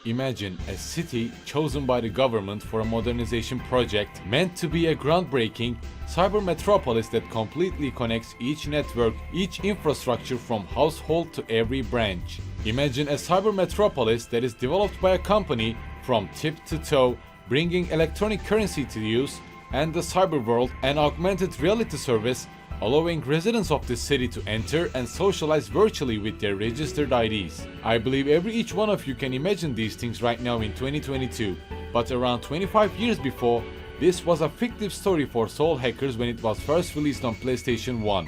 Imagine a city chosen by the government for a modernization project meant to be a groundbreaking cyber metropolis that completely connects each network, each infrastructure from household to every branch. Imagine a cyber metropolis that is developed by a company from tip to toe, bringing electronic currency to use and the cyber world, an augmented reality service allowing residents of the city to enter and socialize virtually with their registered IDs. I believe each one of you can imagine these things right now in 2022, but around 25 years before, this was a fictive story for Soul Hackers when it was first released on PlayStation 1.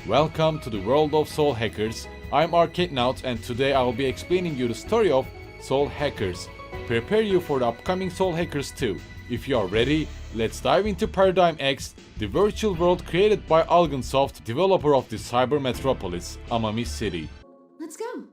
Welcome to the world of Soul Hackers. I'm Arcadenaut and today I will be explaining you the story of Soul Hackers. Prepare you for the upcoming Soul Hackers 2. If you are ready, let's dive into Paradigm X, the virtual world created by Algonsoft, developer of the cyber metropolis, Amami City. Let's go.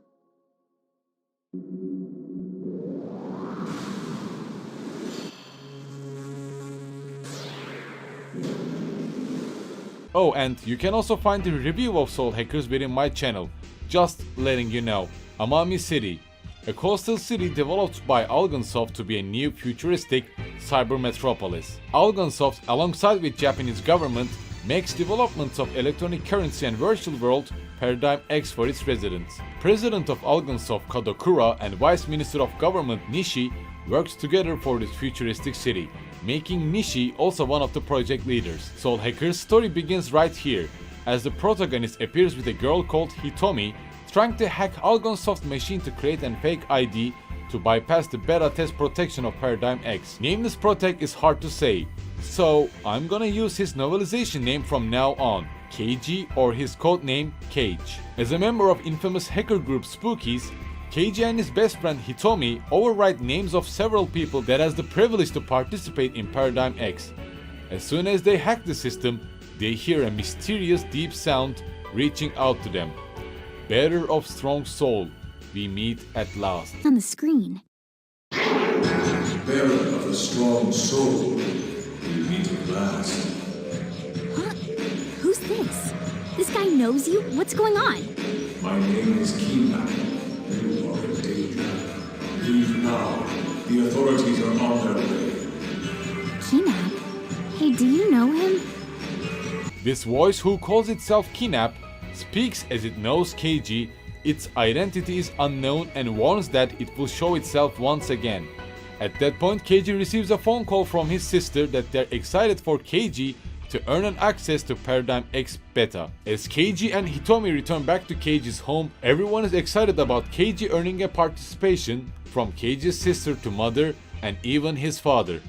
Oh, and you can also find the review of Soul Hackers within my channel. Just letting you know. Amami City, a coastal city developed by Algonsoft to be a new futuristic cyber metropolis. Algonsoft, alongside with Japanese government, makes developments of electronic currency and virtual world Paradigm X for its residents. President of Algonsoft Kadokura and Vice Minister of Government Nishi worked together for this futuristic city, making Nishi also one of the project leaders. Soul Hacker's story begins right here, as the protagonist appears with a girl called Hitomi, trying to hack Algonsoft machine to create a fake ID to bypass the beta test protection of Paradigm X. Nameless Protect is hard to say, so I'm gonna use his novelization name from now on, Keiji, or his codename Cage. As a member of infamous hacker group Spookies, Keiji and his best friend Hitomi overwrite names of several people that has the privilege to participate in Paradigm X. As soon as they hack the system, they hear a mysterious deep sound reaching out to them. Bearer of strong soul, we meet at last. On the screen. Bearer of a strong soul, we meet at last. Huh? Who's this? This guy knows you? What's going on? My name is Kinap. You are in danger. Leave now. The authorities are on their way. Kinap? Hey, do you know him? This voice, who calls itself Kinap, speaks as it knows Keiji. Its identity is unknown and warns that it will show itself once again. At that point, Keiji receives a phone call from his sister that they're excited for Keiji to earn an access to Paradigm X Beta. As Keiji and Hitomi return back to Keiji's home, everyone is excited about Keiji earning a participation from Keiji's sister to mother and even his father.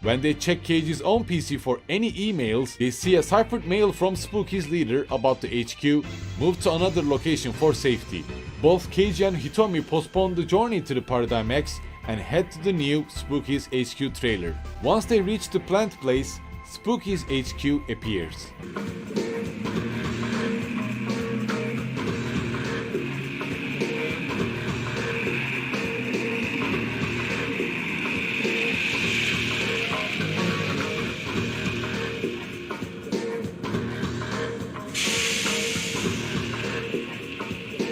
When they check Keiji's own PC for any emails, they see a ciphered mail from Spooky's leader about the HQ moved to another location for safety. Both Keiji and Hitomi postpone the journey to the Paradigm X and head to the new Spooky's HQ trailer. Once they reach the planned place, Spooky's HQ appears.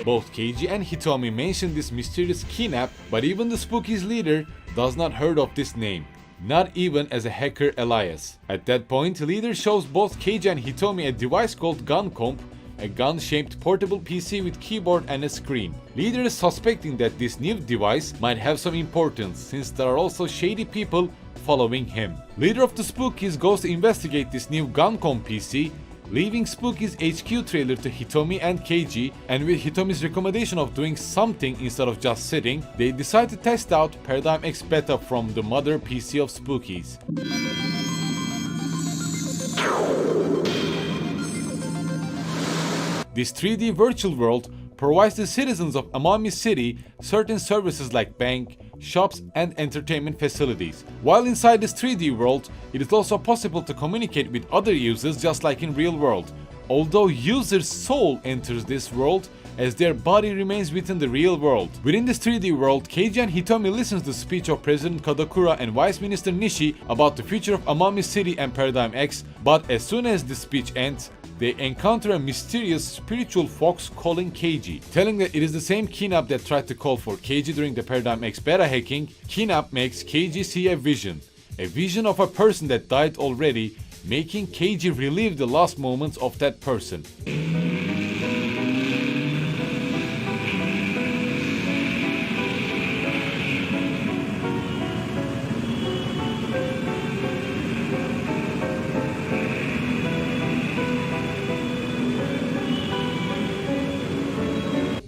Both Keiji and Hitomi mention this mysterious Kinap, but even the Spooky's leader does not heard of this name, not even as a hacker alias. At that point, the leader shows both Keiji and Hitomi a device called Gun Comp, a gun-shaped portable PC with keyboard and a screen. Leader is suspecting that this new device might have some importance, since there are also shady people following him. Leader of the Spookies goes to investigate this new Gun Comp PC, leaving Spooky's HQ trailer to Hitomi and Keiji, and with Hitomi's recommendation of doing something instead of just sitting, they decide to test out Paradigm X Beta from the mother PC of Spookies. This 3D virtual world provides the citizens of Amami City certain services like bank, shops, and entertainment facilities. While inside this 3D world, it is also possible to communicate with other users just like in real world, although users' soul enters this world as their body remains within the real world. Within this 3D world, Keiji and Hitomi listens to the speech of President Kadokura and Vice Minister Nishi about the future of Amami City and Paradigm X, but as soon as the speech ends, they encounter a mysterious spiritual fox calling Keiji. Telling that it is the same Kinap that tried to call for Keiji during the Paradigm Experta hacking, Kinap makes Keiji see a vision of a person that died already, making Keiji relive the last moments of that person.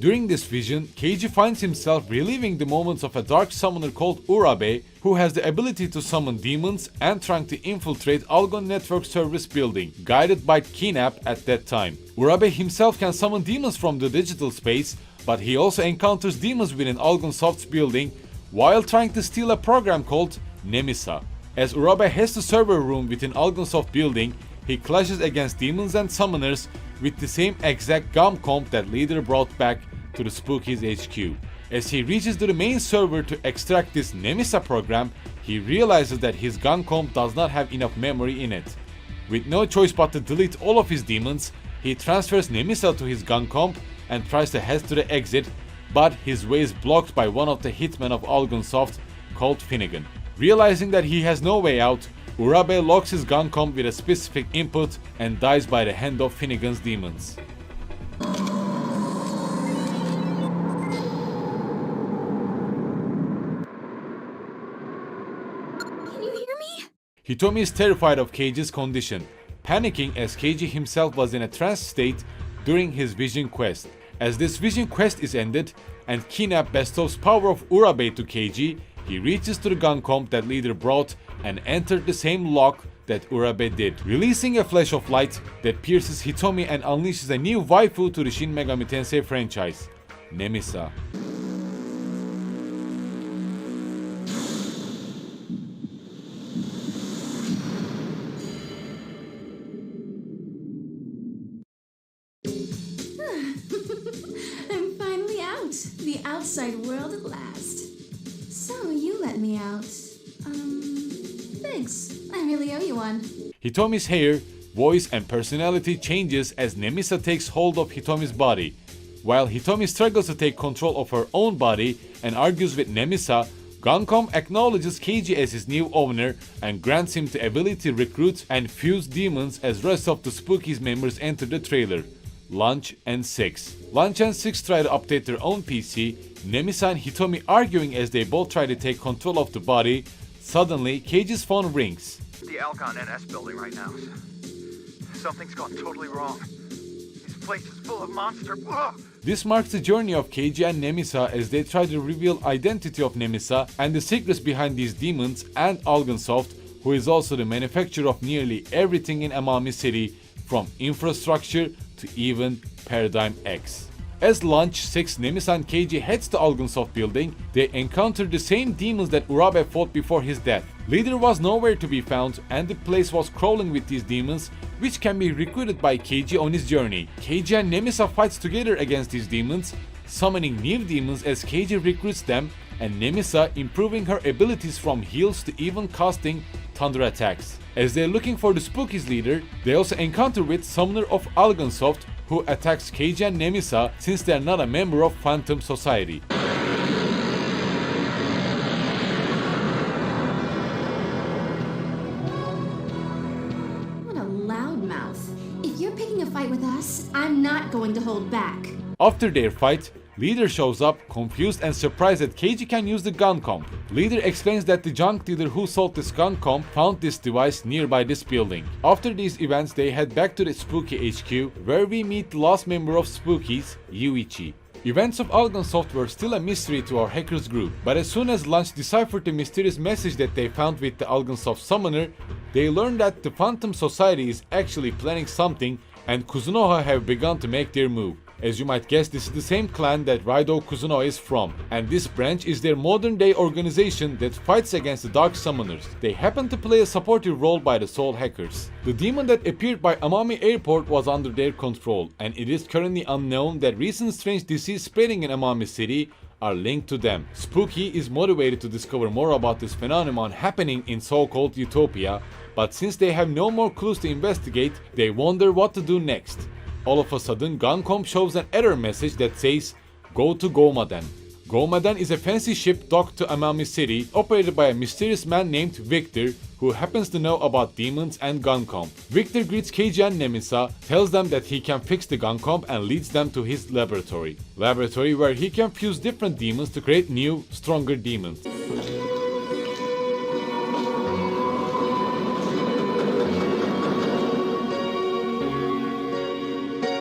During this vision, Keiji finds himself reliving the moments of a dark summoner called Urabe, who has the ability to summon demons and trying to infiltrate Algon Network Service building, guided by Kinap at that time. Urabe himself can summon demons from the digital space, but he also encounters demons within Algonsoft's building while trying to steal a program called Nemisa. As Urabe heads to server room within Algonsoft building, he clashes against demons and summoners with the same exact gun comp that leader brought back to the Spookies HQ. As he reaches to the main server to extract this Nemisa program, he realizes that his gun comp does not have enough memory in it. With no choice but to delete all of his demons, he transfers Nemisa to his gun comp and tries to head to the exit, but his way is blocked by one of the hitmen of Algonsoft called Finnegan. Realizing that he has no way out, Urabe locks his gun comp with a specific input and dies by the hand of Finnegan's demons. Hitomi is terrified of Keiji's condition, panicking as Keiji himself was in a trance state during his vision quest. As this vision quest is ended and Kinap bestows power of Urabe to Keiji, he reaches to the gun comp that leader brought and entered the same lock that Urabe did, releasing a flash of light that pierces Hitomi and unleashes a new waifu to the Shin Megami Tensei franchise, Nemisa. I'm finally out. The outside world at last. So you let me out. Thanks. I really owe you one. Hitomi's hair, voice and personality changes as Nemisa takes hold of Hitomi's body. While Hitomi struggles to take control of her own body and argues with Nemisa, Guncom acknowledges Keiji as his new owner and grants him the ability to recruit and fuse demons as rest of the Spookies members enter the trailer. Lunch and Six. Lunch and Six try to update their own PC, Nemisa and Hitomi arguing as they both try to take control of the body. Suddenly, Keiji's phone rings. The Alcon NS building right now. Something's gone totally wrong. This place is full of monsters. This marks the journey of Keiji and Nemisa as they try to reveal identity of Nemisa and the secrets behind these demons and Algonsoft, who is also the manufacturer of nearly everything in Amami City, from infrastructure to even Paradigm X. As Lunch 6 Nemisa and Keiji heads to Algonsoft building, they encounter the same demons that Urabe fought before his death. Leader was nowhere to be found and the place was crawling with these demons, which can be recruited by Keiji on his journey. Keiji and Nemisa fights together against these demons, summoning new demons as Keiji recruits them, and Nemisa improving her abilities from heals to even casting thunder attacks. As they're looking for the Spookies leader, they also encounter with Summoner of Algonsoft, who attacks Keiji and Nemisa since they are not a member of Phantom Society. What a loudmouth. If you're picking a fight with us, I'm not going to hold back. After their fight, Leader shows up, confused and surprised that Keiji can use the gun comp. Leader explains that the junk dealer who sold this gun comp found this device nearby this building. After these events, they head back to the Spooky HQ, where we meet the last member of Spookies, Yuichi. Events of Algonsoft were still a mystery to our hackers group, but as soon as Lunch deciphered the mysterious message that they found with the Algonsoft summoner, they learned that the Phantom Society is actually planning something and Kuzunoha have begun to make their move. As you might guess, this is the same clan that Raido Kuzuno is from, and this branch is their modern-day organization that fights against the Dark Summoners. They happen to play a supportive role by the Soul Hackers. The demon that appeared by Amami Airport was under their control, and it is currently unknown that recent strange disease spreading in Amami City are linked to them. Spooky is motivated to discover more about this phenomenon happening in so-called Utopia, but since they have no more clues to investigate, they wonder what to do next. All of a sudden, Guncomb shows an error message that says, "Go to Goma Den." Goma Den is a fancy ship docked to Amami City, operated by a mysterious man named Victor, who happens to know about demons and Guncomb. Victor greets Keiji and Nemisa, tells them that he can fix the Guncomb and leads them to his laboratory where he can fuse different demons to create new, stronger demons.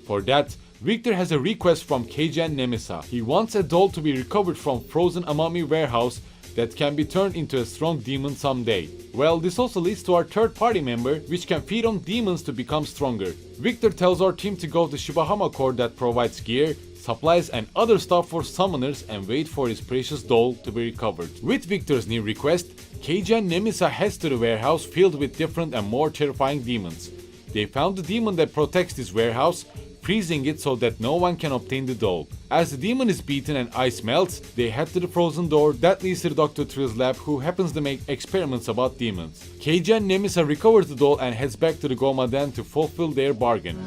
For that, Victor has a request from Keiji and Nemisa. He wants a doll to be recovered from frozen Amami warehouse that can be turned into a strong demon someday. Well, this also leads to our third party member, which can feed on demons to become stronger. Victor tells our team to go to Shibahama Core that provides gear, supplies and other stuff for summoners and wait for his precious doll to be recovered. With Victor's new request, Keiji and Nemisa heads to the warehouse filled with different and more terrifying demons. They found the demon that protects this warehouse, freezing it so that no one can obtain the doll. As the demon is beaten and ice melts, they head to the frozen door that leads to Dr. Trill's lab, who happens to make experiments about demons. Keiji and Nemisa recovers the doll and heads back to the Goma Den to fulfill their bargain.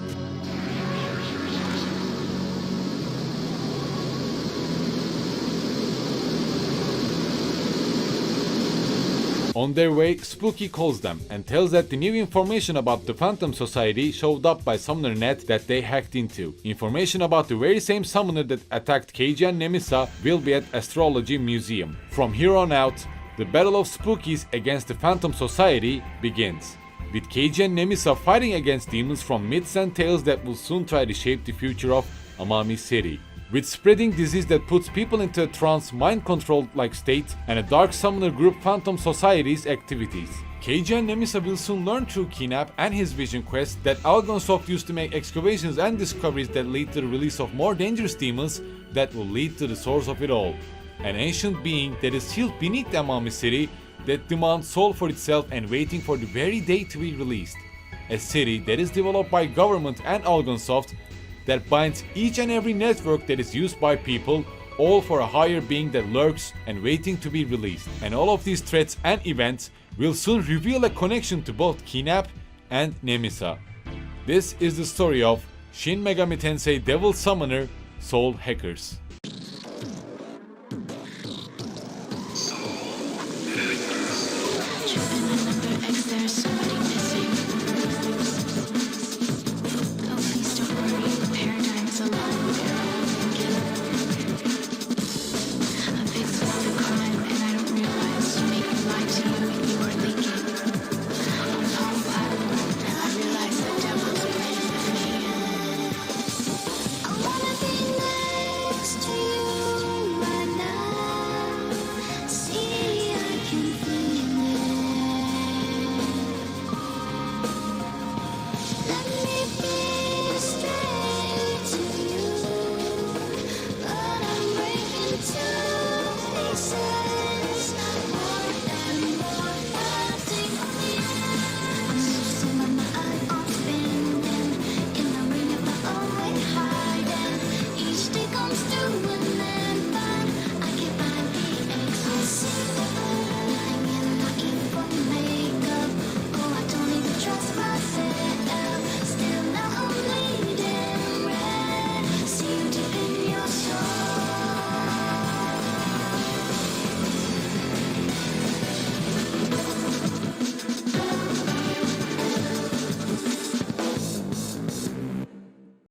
On their way, Spooky calls them and tells that the new information about the Phantom Society showed up by Summoner Net that they hacked into. Information about the very same summoner that attacked Keiji and Nemisa will be at Astrology Museum. From here on out, the battle of Spookies against the Phantom Society begins, with Keiji and Nemisa fighting against demons from myths and tales that will soon try to shape the future of Amami City. With spreading disease that puts people into a trance, mind-controlled like state, and a dark summoner group Phantom Society's activities. Keiji and Nemisa will soon learn through Kinap and his vision quest that Algonsoft used to make excavations and discoveries that lead to the release of more dangerous demons that will lead to the source of it all. An ancient being that is sealed beneath the Amami City that demands soul for itself and waiting for the very day to be released. A city that is developed by government and Algonsoft that binds each and every network that is used by people, all for a higher being that lurks and waiting to be released. And all of these threats and events will soon reveal a connection to both Kinap and Nemisa. This is the story of Shin Megami Tensei Devil Summoner Soul Hackers.